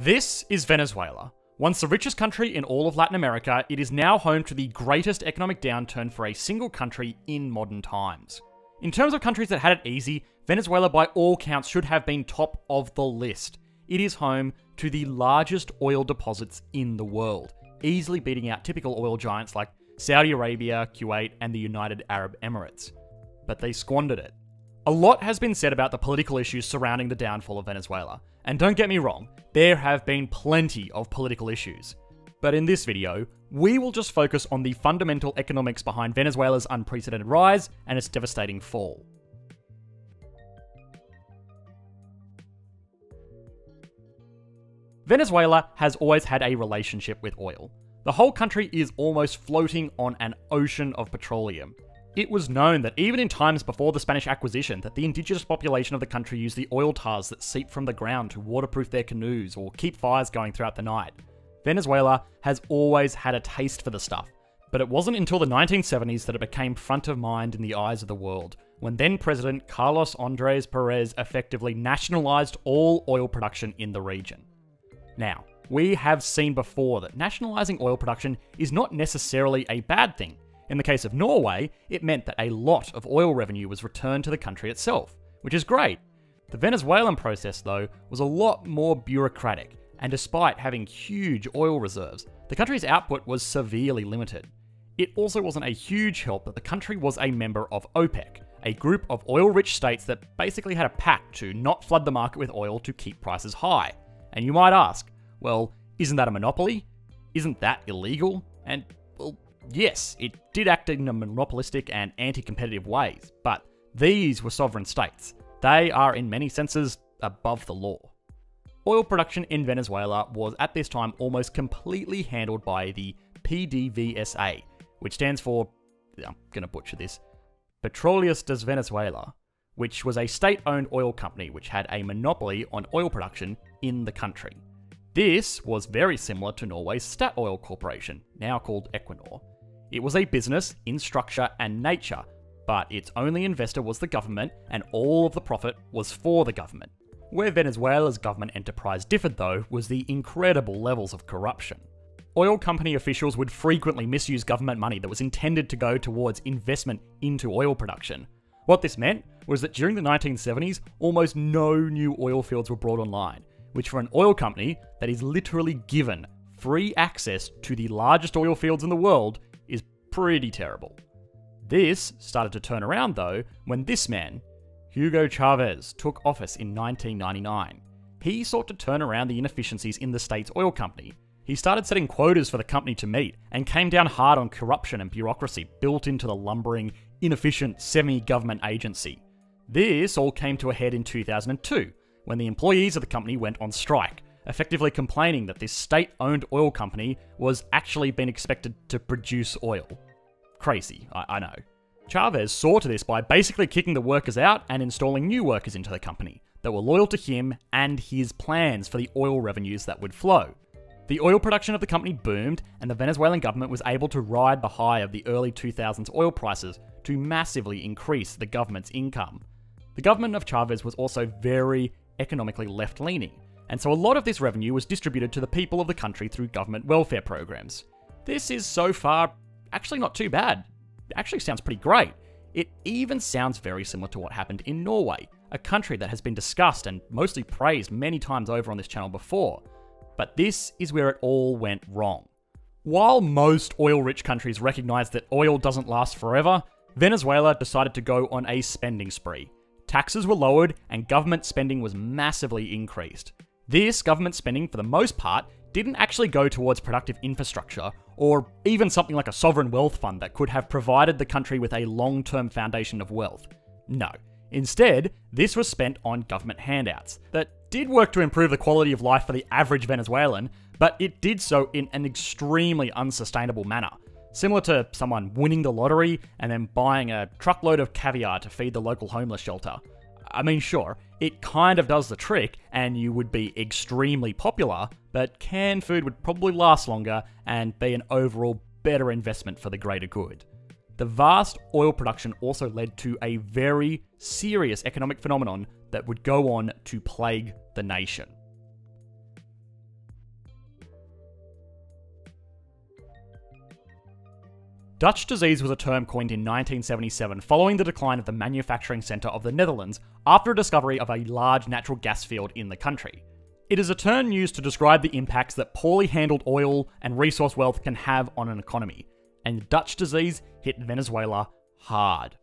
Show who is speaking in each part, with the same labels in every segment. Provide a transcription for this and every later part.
Speaker 1: This is Venezuela. Once the richest country in all of Latin America, it is now home to the greatest economic downturn for a single country in modern times. In terms of countries that had it easy, Venezuela by all counts should have been top of the list. It is home to the largest oil deposits in the world, easily beating out typical oil giants like Saudi Arabia, Kuwait, and the United Arab Emirates. But they squandered it. A lot has been said about the political issues surrounding the downfall of Venezuela, and don't get me wrong, there have been plenty of political issues. But in this video, we will just focus on the fundamental economics behind Venezuela's unprecedented rise and its devastating fall. Venezuela has always had a relationship with oil. The whole country is almost floating on an ocean of petroleum. It was known that even in times before the Spanish acquisition, that the indigenous population of the country used the oil tars that seep from the ground to waterproof their canoes or keep fires going throughout the night. Venezuela has always had a taste for the stuff, but it wasn't until the 1970s that it became front of mind in the eyes of the world, when then President Carlos Andrés Pérez effectively nationalized all oil production in the region. Now, we have seen before that nationalizing oil production is not necessarily a bad thing. In the case of Norway, it meant that a lot of oil revenue was returned to the country itself, which is great. The Venezuelan process, though, was a lot more bureaucratic, and despite having huge oil reserves, the country's output was severely limited. It also wasn't a huge help that the country was a member of OPEC, a group of oil-rich states that basically had a pact to not flood the market with oil to keep prices high. And you might ask, well, isn't that a monopoly? Isn't that illegal? And, well, yes, it did act in a monopolistic and anti-competitive ways, but these were sovereign states. They are, in many senses, above the law. Oil production in Venezuela was at this time almost completely handled by the PDVSA, which stands for, I'm going to butcher this, Petróleos de Venezuela, which was a state-owned oil company which had a monopoly on oil production in the country. This was very similar to Norway's Statoil Corporation, now called Equinor. It was a business in structure and nature, but its only investor was the government, and all of the profit was for the government. Where Venezuela's government enterprise differed, though, was the incredible levels of corruption. Oil company officials would frequently misuse government money that was intended to go towards investment into oil production. What this meant was that during the 1970s, almost no new oil fields were brought online, which for an oil company that is literally given free access to the largest oil fields in the world is pretty terrible. This started to turn around, though, when this man, Hugo Chavez, took office in 1999. He sought to turn around the inefficiencies in the state's oil company. He started setting quotas for the company to meet and came down hard on corruption and bureaucracy built into the lumbering, inefficient semi-government agency. This all came to a head in 2002, when the employees of the company went on strike, effectively complaining that this state-owned oil company was actually being expected to produce oil. Crazy, I know. Chavez saw to this by basically kicking the workers out and installing new workers into the company that were loyal to him and his plans for the oil revenues that would flow. The oil production of the company boomed, and the Venezuelan government was able to ride the high of the early 2000s oil prices to massively increase the government's income. The government of Chavez was also very economically left-leaning, and so a lot of this revenue was distributed to the people of the country through government welfare programs. This is so far actually not too bad. It actually sounds pretty great. It even sounds very similar to what happened in Norway, a country that has been discussed and mostly praised many times over on this channel before. But this is where it all went wrong. While most oil-rich countries recognize that oil doesn't last forever, Venezuela decided to go on a spending spree. Taxes were lowered and government spending was massively increased. This government spending, for the most part, didn't actually go towards productive infrastructure or even something like a sovereign wealth fund that could have provided the country with a long-term foundation of wealth. No. Instead, this was spent on government handouts that did work to improve the quality of life for the average Venezuelan, but it did so in an extremely unsustainable manner. Similar to someone winning the lottery and then buying a truckload of caviar to feed the local homeless shelter. I mean, sure, it kind of does the trick and you would be extremely popular, but canned food would probably last longer and be an overall better investment for the greater good. The vast oil production also led to a very serious economic phenomenon that would go on to plague the nation. Dutch disease was a term coined in 1977 following the decline of the manufacturing centre of the Netherlands after a discovery of a large natural gas field in the country. It is a term used to describe the impacts that poorly handled oil and resource wealth can have on an economy, and Dutch disease hit Venezuela hard.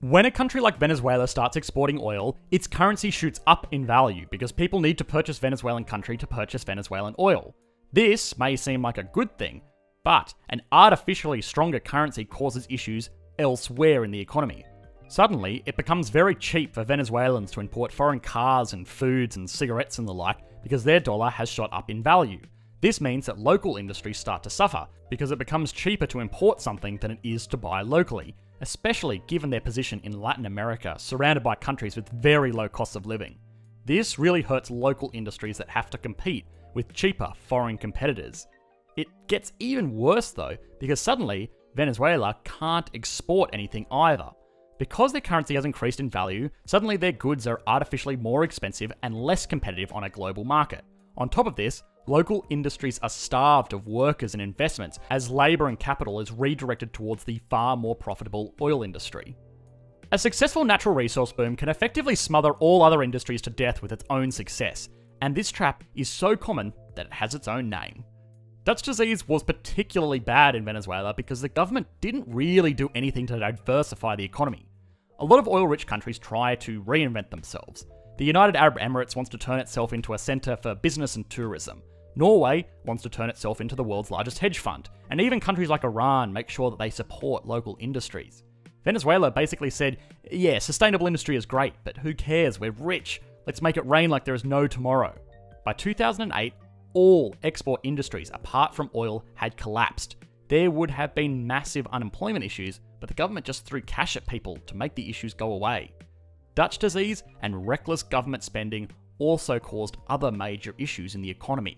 Speaker 1: When a country like Venezuela starts exporting oil, its currency shoots up in value because people need to purchase Venezuelan country to purchase Venezuelan oil. This may seem like a good thing, but an artificially stronger currency causes issues elsewhere in the economy. Suddenly, it becomes very cheap for Venezuelans to import foreign cars and foods and cigarettes and the like because their dollar has shot up in value. This means that local industries start to suffer because it becomes cheaper to import something than it is to buy locally, especially given their position in Latin America, surrounded by countries with very low costs of living. This really hurts local industries that have to compete with cheaper foreign competitors. It gets even worse though, because suddenly Venezuela can't export anything either. Because their currency has increased in value, suddenly their goods are artificially more expensive and less competitive on a global market. On top of this, local industries are starved of workers and investments as labour and capital is redirected towards the far more profitable oil industry. A successful natural resource boom can effectively smother all other industries to death with its own success, and this trap is so common that it has its own name. Dutch disease was particularly bad in Venezuela because the government didn't really do anything to diversify the economy. A lot of oil-rich countries try to reinvent themselves. The United Arab Emirates wants to turn itself into a centre for business and tourism. Norway wants to turn itself into the world's largest hedge fund, and even countries like Iran make sure that they support local industries. Venezuela basically said, yeah, sustainable industry is great, but who cares, we're rich, let's make it rain like there is no tomorrow. By 2008, all export industries apart from oil had collapsed. There would have been massive unemployment issues, but the government just threw cash at people to make the issues go away. Dutch disease and reckless government spending also caused other major issues in the economy.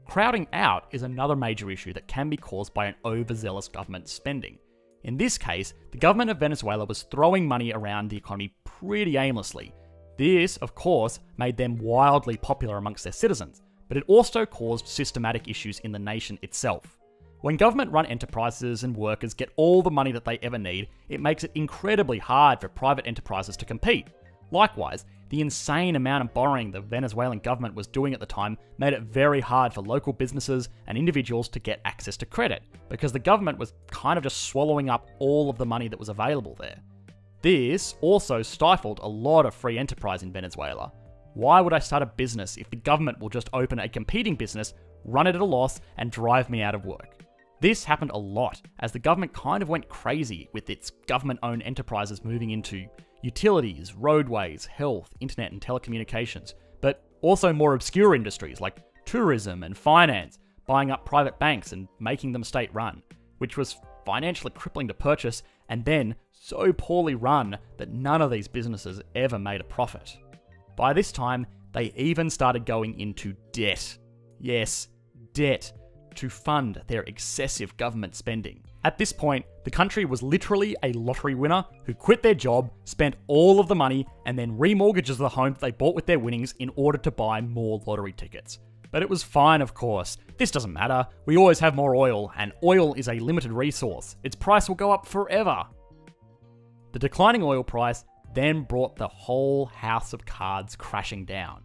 Speaker 1: Crowding out is another major issue that can be caused by an overzealous government spending. In this case, the government of Venezuela was throwing money around the economy pretty aimlessly. This, of course, made them wildly popular amongst their citizens, but it also caused systematic issues in the nation itself. When government-run enterprises and workers get all the money that they ever need, it makes it incredibly hard for private enterprises to compete. Likewise, the insane amount of borrowing the Venezuelan government was doing at the time made it very hard for local businesses and individuals to get access to credit, because the government was kind of just swallowing up all of the money that was available there. This also stifled a lot of free enterprise in Venezuela. Why would I start a business if the government will just open a competing business, run it at a loss, and drive me out of work? This happened a lot, as the government kind of went crazy with its government-owned enterprises moving into utilities, roadways, health, internet and telecommunications, but also more obscure industries like tourism and finance, buying up private banks and making them state-run, which was financially crippling to purchase and then so poorly run that none of these businesses ever made a profit. By this time, they even started going into debt. Yes, debt, to fund their excessive government spending. At this point, the country was literally a lottery winner who quit their job, spent all of the money, and then remortgages the home that they bought with their winnings in order to buy more lottery tickets. But it was fine, of course. This doesn't matter. We always have more oil, and oil is a limited resource. Its price will go up forever. The declining oil price then brought the whole house of cards crashing down.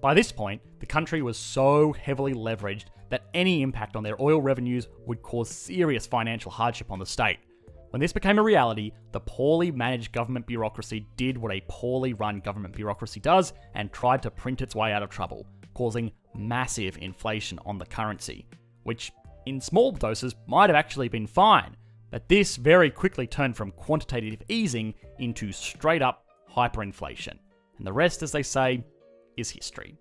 Speaker 1: By this point, the country was so heavily leveraged that any impact on their oil revenues would cause serious financial hardship on the state. When this became a reality, the poorly managed government bureaucracy did what a poorly run government bureaucracy does and tried to print its way out of trouble, causing massive inflation on the currency, which in small doses might have actually been fine, but this very quickly turned from quantitative easing into straight up hyperinflation. And the rest, as they say, is history.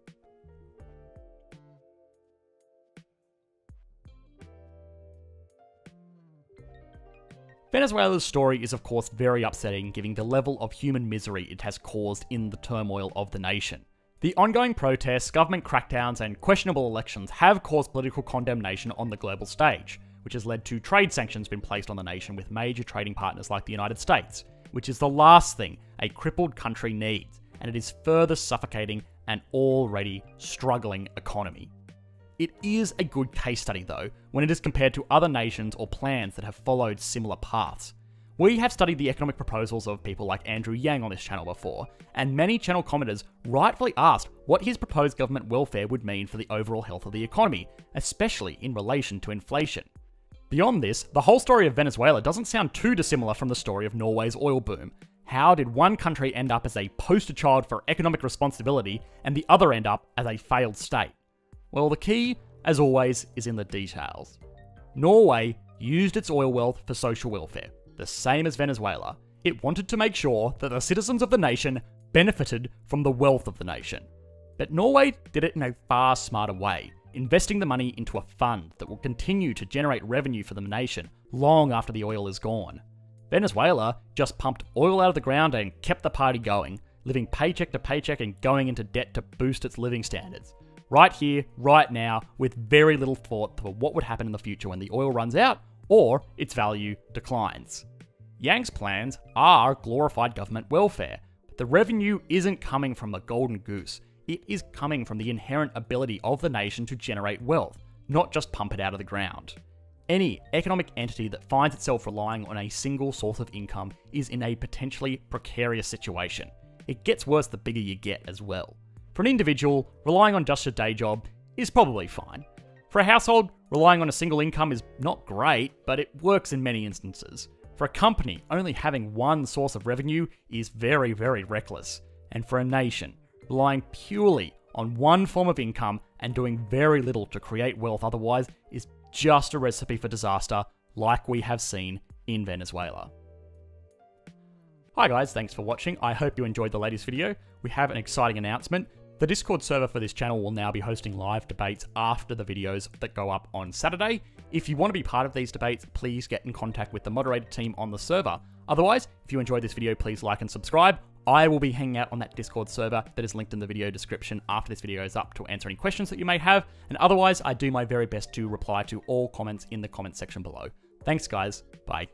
Speaker 1: Venezuela's story is of course very upsetting given the level of human misery it has caused in the turmoil of the nation. The ongoing protests, government crackdowns, and questionable elections have caused political condemnation on the global stage, which has led to trade sanctions being placed on the nation with major trading partners like the United States, which is the last thing a crippled country needs, and it is further suffocating an already struggling economy. It is a good case study though, when it is compared to other nations or plans that have followed similar paths. We have studied the economic proposals of people like Andrew Yang on this channel before, and many channel commenters rightfully asked what his proposed government welfare would mean for the overall health of the economy, especially in relation to inflation. Beyond this, the whole story of Venezuela doesn't sound too dissimilar from the story of Norway's oil boom. How did one country end up as a poster child for economic responsibility and the other end up as a failed state? Well, the key, as always, is in the details. Norway used its oil wealth for social welfare, the same as Venezuela. It wanted to make sure that the citizens of the nation benefited from the wealth of the nation. But Norway did it in a far smarter way, investing the money into a fund that will continue to generate revenue for the nation long after the oil is gone. Venezuela just pumped oil out of the ground and kept the party going, living paycheck to paycheck and going into debt to boost its living standards. Right here, right now, with very little thought for what would happen in the future when the oil runs out or its value declines. Yang's plans are glorified government welfare, but the revenue isn't coming from the golden goose. It is coming from the inherent ability of the nation to generate wealth, not just pump it out of the ground. Any economic entity that finds itself relying on a single source of income is in a potentially precarious situation. It gets worse the bigger you get as well. For an individual, relying on just a day job is probably fine. For a household, relying on a single income is not great, but it works in many instances. For a company, only having one source of revenue is very, very reckless. And for a nation, relying purely on one form of income and doing very little to create wealth otherwise is just a recipe for disaster, like we have seen in Venezuela. Hi guys, thanks for watching. I hope you enjoyed the latest video. We have an exciting announcement. The Discord server for this channel will now be hosting live debates after the videos that go up on Saturday. If you want to be part of these debates, please get in contact with the moderator team on the server. Otherwise, if you enjoyed this video, please like and subscribe. I will be hanging out on that Discord server that is linked in the video description after this video is up to answer any questions that you may have. And otherwise, I do my very best to reply to all comments in the comment section below. Thanks guys, bye.